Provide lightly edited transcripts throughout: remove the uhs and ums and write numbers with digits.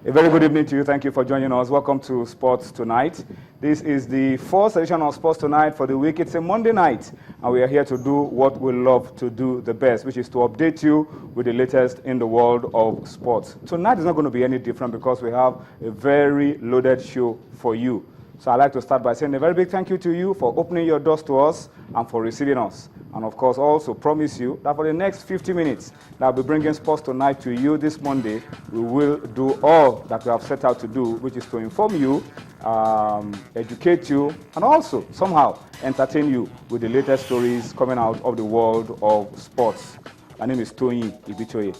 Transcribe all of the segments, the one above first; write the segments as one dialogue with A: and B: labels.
A: A very good evening to you. Thank you for joining us. Welcome to Sports Tonight. This is the fourth edition of Sports Tonight for the week. It's a Monday night, and we are here to do what we love to do the best, which is to update you with the latest in the world of sports. Tonight is not going to be any different because we have a very loaded show for you. So I'd like to start by saying a very big thank you to you for opening your doors to us and for receiving us. And of course, also promise you that for the next 50 minutes that I'll be bringing Sports Tonight to you this Monday, we will do all that we have set out to do, which is to inform you, educate you, and also somehow entertain you with the latest stories coming out of the world of sports. My name is Tony Ibichoye.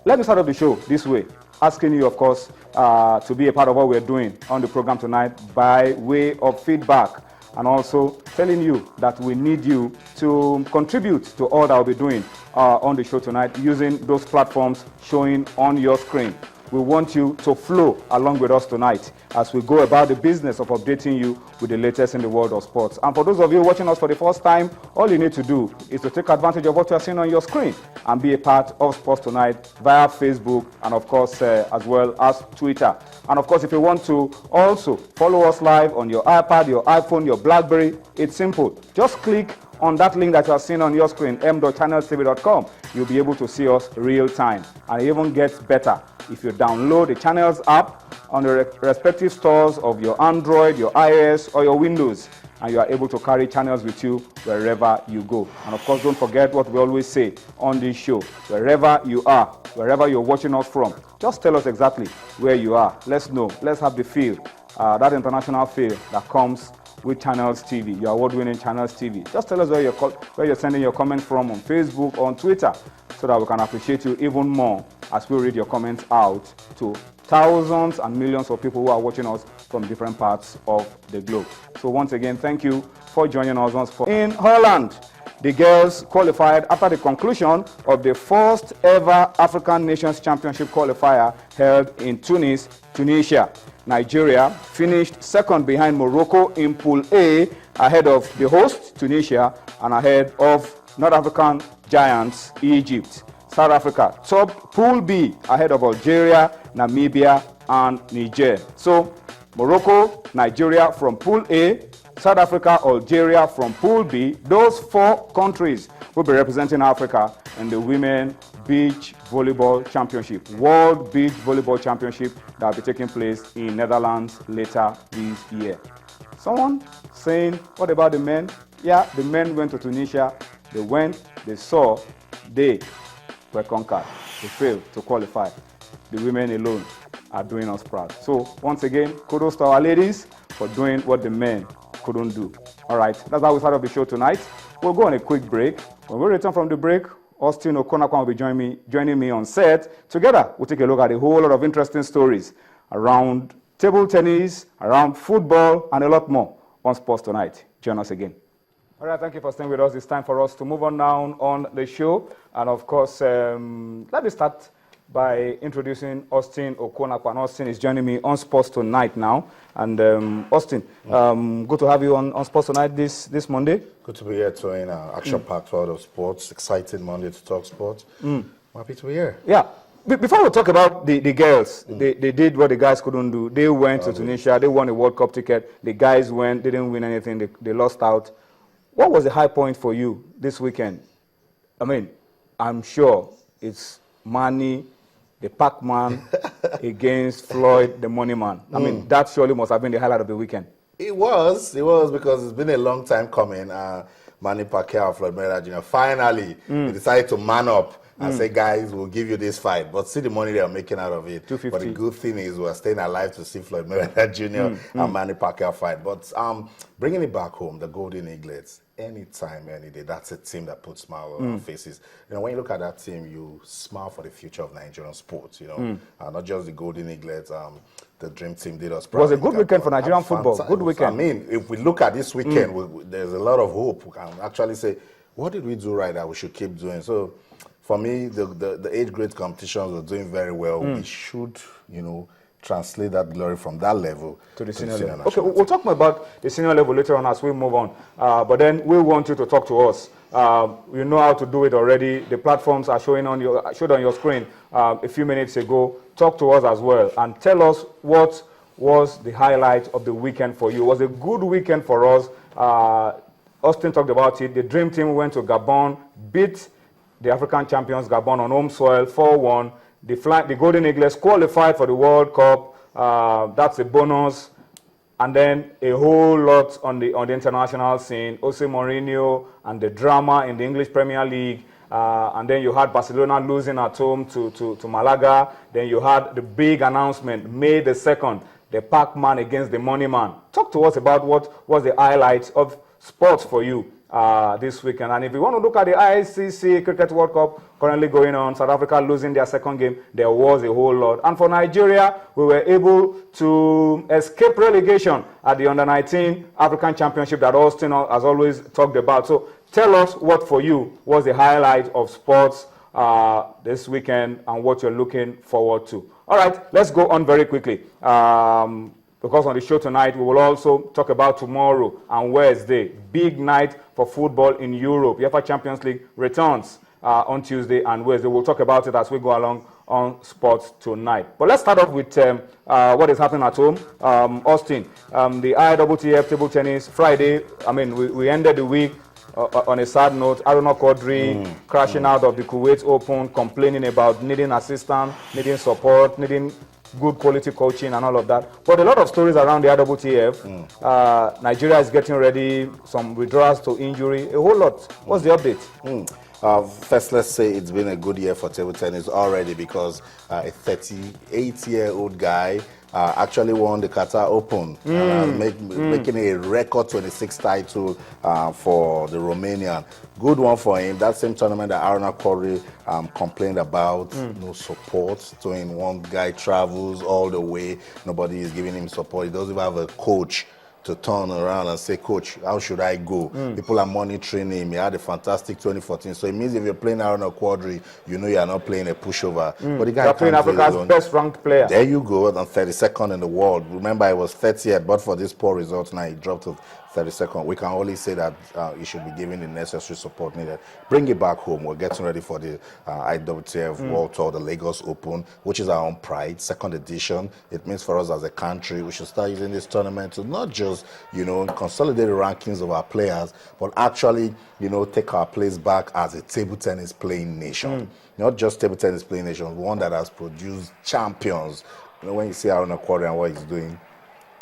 A: Let me start off the show this way, asking you, of course, to be a part of what we're doing on the program tonight by way of feedback, and also telling you that we need you to contribute to all that I'll be doing on the show tonight using those platforms showing on your screen. We want you to flow along with us tonight as we go about the business of updating you with the latest in the world of sports. And for those of you watching us for the first time, all you need to do is to take advantage of what you are seeing on your screen and be a part of Sports Tonight via Facebook and, of course, as well as Twitter. And, of course, if you want to also follow us live on your iPad, your iPhone, your BlackBerry, it's simple. Just click on that link that you are seeing on your screen, m.channelstv.com. You'll be able to see us real time. And it even gets better if you download the Channels app on the respective stores of your Android, your iOS, or your Windows, and you are able to carry channels with you wherever you go. And of course, don't forget what we always say on this show. Wherever you are, wherever you're watching us from, just tell us exactly where you are. Let's know. Let's have the feel, that international feel that comes with Channels TV, your award-winning Channels TV. Just tell us where you're sending your comments from on Facebook or on Twitter, so that we can appreciate you even more as we read your comments out to thousands and millions of people who are watching us from different parts of the globe. So once again, thank you for joining us. In Holland, the girls qualified after the conclusion of the first ever African Nations Championship qualifier held in Tunis, Tunisia. Nigeria finished second behind Morocco in Pool A, ahead of the host, Tunisia, and ahead of North African giants, Egypt. South Africa topped Pool B, ahead of Algeria, Namibia, and Niger. So, Morocco, Nigeria from Pool A, South Africa, Algeria from Pool B. Those four countries will be representing Africa in the Women Beach Volleyball Championship, World Beach Volleyball Championship, that will be taking place in Netherlands later this year. Someone saying, what about the men? Yeah, the men went to Tunisia. They went, they saw, they were conquered. They failed to qualify. The women alone are doing us proud. So once again, kudos to our ladies for doing what the men couldn't do. All right, that's how we start off the show tonight. We'll go on a quick break. When we return from the break, OConnor will be joining me on set. Together, we'll take a look at a whole lot of interesting stories around table tennis, around football, and a lot more on Sports Tonight. Join us again. All right, thank you for staying with us. It's time for us to move on now on the show. And of course, let me start by introducing OConnor. And Austin is joining me on Sports Tonight now. And Austin, good to have you on Sports Tonight this Monday.
B: Good to be here, Tony. Action-packed world of sports. Exciting Monday to talk sports. I'm happy to be here.
A: Yeah. Before we talk about the girls, they did what the guys couldn't do. They went to Tunisia. They won a World Cup ticket. The guys went. They didn't win anything. They lost out. What was the high point for you this weekend? I mean, I'm sure it's Manny, the Pac-Man, against Floyd, the Money Man. I mean, that surely must have been the highlight of the weekend.
B: It was because it's been a long time coming. Manny Pacquiao, Floyd Mayweather Jr. Finally, they decided to man up and say, guys, we'll give you this fight. But see the money they are making out of it.
A: $250.
B: But the good thing is we're staying alive to see Floyd Mayweather Jr. and Manny Pacquiao fight. But bringing it back home, the Golden Eaglets, anytime, any day, that's a team that puts smiles on our faces. You know, when you look at that team, you smile for the future of Nigerian sports, you know. Not just the Golden Eaglets, the Dream Team did us proud.
A: It was a good weekend for Nigerian football. Good weekend.
B: I mean, if we look at this weekend, there's a lot of hope. We can actually say, what did we do right that we should keep doing? So, for me, the age grade competitions are doing very well. We should, you know, translate that glory from that level
A: to the senior level. Okay, we'll talk more about the senior level later on as we move on. But then we want you to talk to us You know how to do it already. The platforms are showed on your screen a few minutes ago. Talk to us as well and tell us what was the highlight of the weekend for you. It was a good weekend for us. Austin talked about it. The Dream Team went to Gabon, beat the African champions Gabon on home soil 4-1. The Golden Eagles qualified for the World Cup. That's a bonus. And then a whole lot on the international scene. Jose Mourinho and the drama in the English Premier League. And then you had Barcelona losing at home to Malaga. Then you had the big announcement, May the 2nd, the Pac-Man against the Money Man. Talk to us about what was the highlights of sports for you this weekend. And if you want to look at the ICC Cricket World Cup currently going on, South Africa losing their second game, there was a whole lot. And for Nigeria, we were able to escape relegation at the Under-19 African Championship that Austin has always talked about. So tell us what for you was the highlight of sports this weekend and what you're looking forward to. All right, let's go on very quickly. Because on the show tonight, we will also talk about tomorrow and Wednesday. Big night for football in Europe. UEFA Champions League returns on Tuesday and Wednesday. We'll talk about it as we go along on Sports Tonight. But let's start off with what is happening at home. Austin, the IWTF table tennis Friday. I mean, we ended the week on a sad note. Aruna Quadri crashing out of the Kuwait Open, complaining about needing assistance, needing support, needing good quality coaching and all of that. But a lot of stories around the IWTF. Nigeria is getting ready, some withdrawals to injury, a whole lot. What's the update?
B: First, let's say it's been a good year for table tennis already because a 38-year-old guy actually won the Qatar Open, making a record 26 title for the Romanian. Good one for him. That same tournament that Aruna Quadri complained about, no support. So in one guy travels all the way, nobody is giving him support. He doesn't even have a coach to turn around and say, Coach, how should I go? People are monitoring him. He had a fantastic 2014. So it means if you're playing Aruna Quadri, you know you're not playing a pushover. But the guy
A: you're playing Africa's best ranked player.
B: There you go, and 32nd in the world. Remember, I was 30th, but for this poor result, now he dropped to 32nd. We can only say that he should be given the necessary support needed. Bring it back home. We're getting ready for the IWTF World Tour, the Lagos Open, which is our own pride, second edition. It means for us as a country, we should start using this tournament to not just, consolidate the rankings of our players, but actually, take our place back as a table tennis playing nation. Not just table tennis playing nation, one that has produced champions. When you see Aruna Quadri and what he's doing,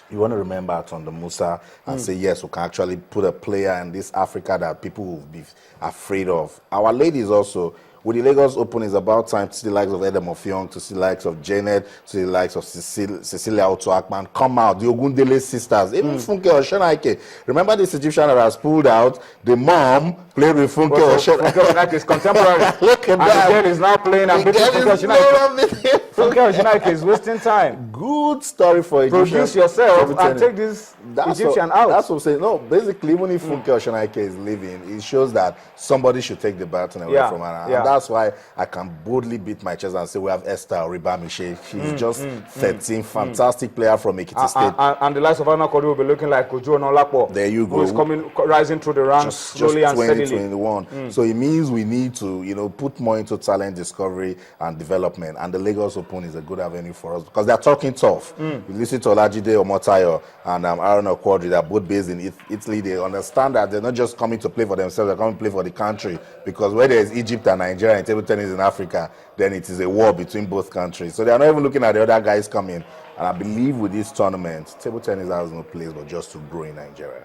B: you want to remember Atondo Musa and say, yes, we can actually put a player in this Africa that people will be afraid of. Our ladies also, with the Lagos Open, it's about time to see the likes of Edem Offiong, to see the likes of Janet, to see the likes of Cecilia Otuakman come out, the Ogundele sisters, even Funke Oshonaike. Remember this Egyptian that has pulled out? The mom played with Funke Oshonaike.
A: Funke Oshonaike is contemporary. Look at that. And the girl is now playing and beating Funke Oshonaike. Funke Oshonaike is wasting time.
B: Good story for Egyptian.
A: Produce yourself and take this Egyptian out.
B: That's what I'm saying. No, basically, even if Funke Oshonaike is leaving, it shows that somebody should take the baton away from her. And that's why I can boldly beat my chest and say we have Esther Oribamiche. She's just 13, fantastic player from Ekiti State.
A: And the likes of Aruna Quadri will be looking like Kojo Nolapo.
B: There you go.
A: Who's rising through the ranks slowly and steadily.
B: 2021. So it means we need to, put more into talent discovery and development. And the Lagos Open is a good avenue for us because they're talking tough. You listen to Olajide Omotayo and Aruna Quadri. They're both based in Italy. They understand that they're not just coming to play for themselves, they're coming to play for the country. Because where there's Egypt and Nigeria in table tennis in Africa, then it is a war between both countries. So they're not even looking at the other guys coming. And I believe with this tournament, table tennis has no place but just to grow in Nigeria.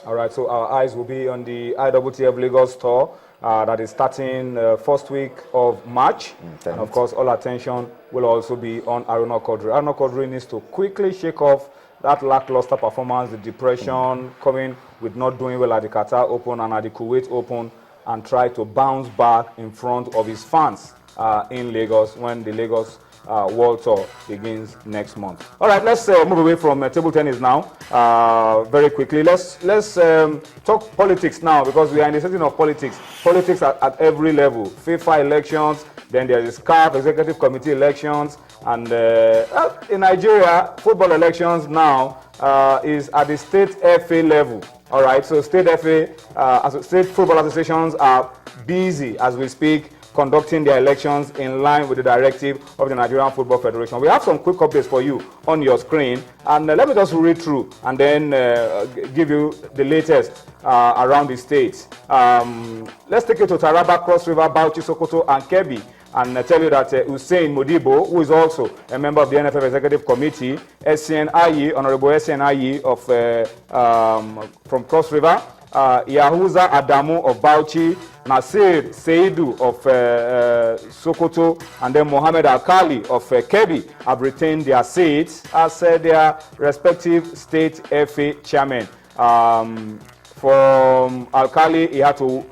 A: All right, so our eyes will be on the IWTF Lagos Tour that is starting first week of March. And of course, all attention will also be on Aruna Quadri. Aruna Quadri needs to quickly shake off that lackluster performance, the depression coming with not doing well at the Qatar Open and at the Kuwait Open, and try to bounce back in front of his fans in Lagos when the Lagos World Tour begins next month. All right, let's move away from table tennis now very quickly. Let's talk politics now because we are in the setting of politics. Politics at every level. FIFA elections, then there is CAF Executive Committee elections, and in Nigeria, football elections now is at the state FA level. All right, so state FA, state football associations are busy as we speak, conducting their elections in line with the directive of the Nigerian Football Federation. We have some quick updates for you on your screen, and let me just read through and then give you the latest around the states. Let's take you to Taraba, Cross River, Bauchi, Sokoto, and Kebbi, and tell you that Hussein Modibo, who is also a member of the NFF Executive Committee, SCNIE, Honorable SCNIE from Cross River, Yahuza Adamu of Bauchi, Nasir Seidu of Sokoto, and then Mohammed Alkali of Kebbi have retained their seats as their respective state FA chairmen. From Alkali, he had to